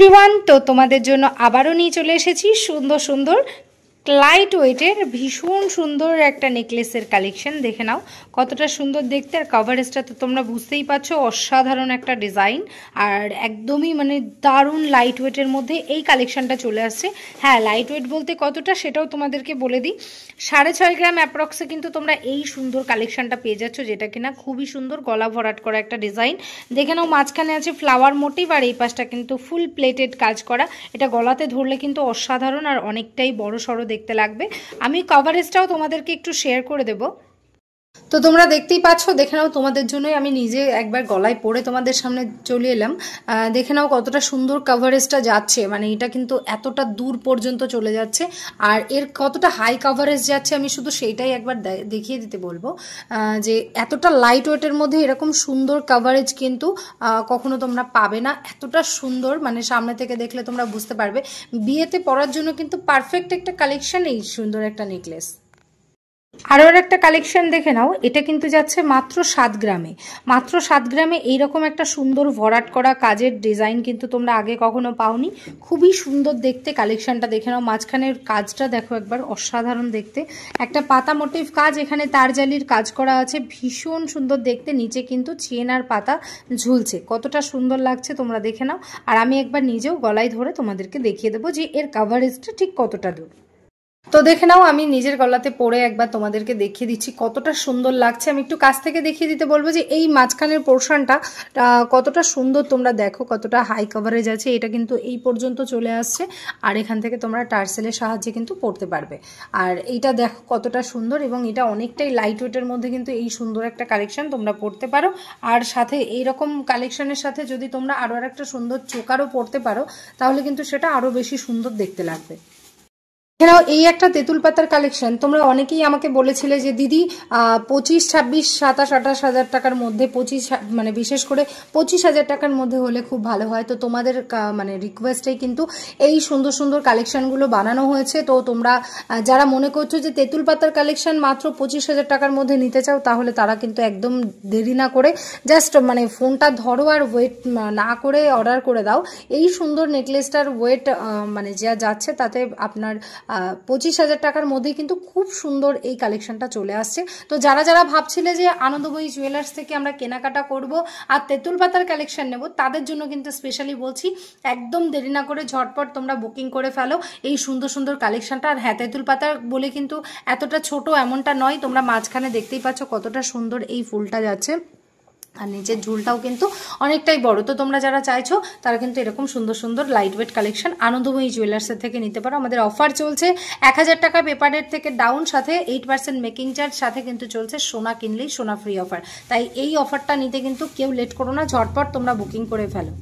Everyone, তো তোমাদের জন্য আবারও নিয়ে চলে এসেছি সুন্দর সুন্দর লাইট ওয়েটের ভীষণ সুন্দর একটা নেকলেসের কালেকশন। দেখে নাও কতটা সুন্দর দেখতে, আর কভারেজটা তো তোমরা বুঝতেই পারছো, অসাধারণ একটা ডিজাইন আর একদমই মানে দারুণ লাইট ওয়েটের মধ্যে এই কালেকশনটা চলে আসছে। হ্যাঁ, লাইট ওয়েট বলতে কতটা সেটাও তোমাদেরকে বলে দিই। 6.5 গ্রাম অ্যাপ্রক্সে কিন্তু তোমরা এই সুন্দর কালেকশনটা পেয়ে যাচ্ছ, যেটা কিনা খুবই সুন্দর গলা ভরাট করা একটা ডিজাইন। দেখে নাও মাঝখানে আছে ফ্লাওয়ার মোটিভ, আর এই পাশটা কিন্তু ফুল প্লেটেড কাজ করা। এটা গলাতে ধরলে কিন্তু অসাধারণ আর অনেকটাই বড় সড়ো দেখতে লাগবে। আমি কভারেজটাও তোমাদেরকে একটু শেয়ার করে দেব। তো তোমরা দেখতেই পাচ্ছ, দেখে নাও তোমাদের জন্যই আমি নিজে একবার গলায় পরে তোমাদের সামনে চলে এলাম। দেখে নাও কতটা সুন্দর কভারেজটা যাচ্ছে, মানে এটা কিন্তু এতটা দূর পর্যন্ত চলে যাচ্ছে আর এর কতটা হাই কভারেজ যাচ্ছে আমি শুধু সেইটাই একবার দেখিয়ে দিতে বলবো। যে এতটা লাইট ওয়েটের মধ্যে এরকম সুন্দর কভারেজ কিন্তু কখনো তোমরা পাবে না। এতটা সুন্দর, মানে সামনে থেকে দেখলে তোমরা বুঝতে পারবে বিয়েতে পরার জন্য কিন্তু পারফেক্ট একটা কালেকশন এই সুন্দর একটা নেকলেস। আরও একটা কালেকশন দেখে নাও, এটা কিন্তু যাচ্ছে মাত্র 7 গ্রামে। মাত্র 7 গ্রামে এইরকম একটা সুন্দর ভরাট করা কাজের ডিজাইন কিন্তু তোমরা আগে কখনো পাওনি। খুবই সুন্দর দেখতে কালেকশনটা। দেখে নাও মাঝখানের কাজটা দেখো একবার, অসাধারণ দেখতে। একটা পাতা মোটিভ কাজ, এখানে তারজালির কাজ করা আছে, ভীষণ সুন্দর দেখতে। নিচে কিন্তু চেন আর পাতা ঝুলছে, কতটা সুন্দর লাগছে তোমরা দেখে নাও। আর আমি একবার নিজেও গলায় ধরে তোমাদেরকে দেখিয়ে দেবো যে এর কাভারেজটা ঠিক কতটা দূর। তো দেখে নাও আমি নিজের গলাতে পরে একবার তোমাদেরকে দেখিয়ে দিচ্ছি কতটা সুন্দর লাগছে। আমি একটু কাছ থেকে দেখিয়ে দিতে বলবো যে এই মাঝখানের পোর্শনটা কতটা সুন্দর, তোমরা দেখো কতটা হাই কভারেজ আছে। এটা কিন্তু এই পর্যন্ত চলে আসছে আর এখান থেকে তোমরা টার্সেলের সাহায্যে কিন্তু পরতে পারবে। আর এইটা দেখো কতটা সুন্দর, এবং এটা অনেকটাই লাইট ওয়েটের মধ্যে কিন্তু এই সুন্দর একটা কালেকশন তোমরা পরতে পারো। আর সাথে এইরকম কালেকশনের সাথে যদি তোমরা আরও একটা সুন্দর চোকারও পরতে পারো, তাহলে কিন্তু সেটা আরও বেশি সুন্দর দেখতে লাগবে। এছাড়াও এই একটা তেঁতুল পাতার কালেকশন, তোমরা অনেকেই আমাকে বলেছিলে যে দিদি 25, 26, 27, 28 হাজার টাকার মধ্যে, 25 মানে বিশেষ করে 25,000 টাকার মধ্যে হলে খুব ভালো হয়। তো তোমাদের মানে রিকোয়েস্টেই কিন্তু এই সুন্দর সুন্দর কালেকশনগুলো বানানো হয়েছে। তো তোমরা যারা মনে করছো যে তেঁতুল পাতার কালেকশন মাত্র 25,000 টাকার মধ্যে নিতে চাও, তাহলে তারা কিন্তু একদম দেরি না করে জাস্ট মানে ফোনটা ধরো আর ওয়েট না করে অর্ডার করে দাও। এই সুন্দর নেকলেসটার ওয়েট মানে যা যাচ্ছে তাতে আপনার 25,000 টাকার মধ্যেই কিন্তু খুব সুন্দর এই কালেকশনটা চলে আসছে। তো যারা যারা ভাবছিলে যে আনন্দময়ী জুয়েলার্স থেকে আমরা কেনাকাটা করব আর তেঁতুল পাতার কালেকশন নেব, তাদের জন্য কিন্তু স্পেশালি বলছি একদম দেরি না করে ঝটপট তোমরা বুকিং করে ফেলো এই সুন্দর সুন্দর কালেকশনটা। আর হ্যাঁ, তেঁতুল পাতা বলে কিন্তু এতটা ছোট এমনটা নয়, তোমরা মাঝখানে দেখতেই পাচ্ছ কতটা সুন্দর এই ফুলটা যাচ্ছে, আর নিচের ঝুলটাও কিন্তু অনেকটাই বড়। তো তোমরা যারা চাইছো তারা কিন্তু এরকম সুন্দর সুন্দর লাইট ওয়েট কালেকশন আনন্দময়ী জুয়েলার্সের থেকে নিতে পারো। আমাদের অফার চলছে 1000 টাকা পেপার রেট থেকে ডাউন, সাথে 8% মেকিং চার্জ, সাথে কিন্তু চলছে সোনা কিনলেই সোনা ফ্রি অফার। তাই এই অফারটা নিতে কিন্তু কেউ লেট করো না, ঝটপট তোমরা বুকিং করে ফেলো।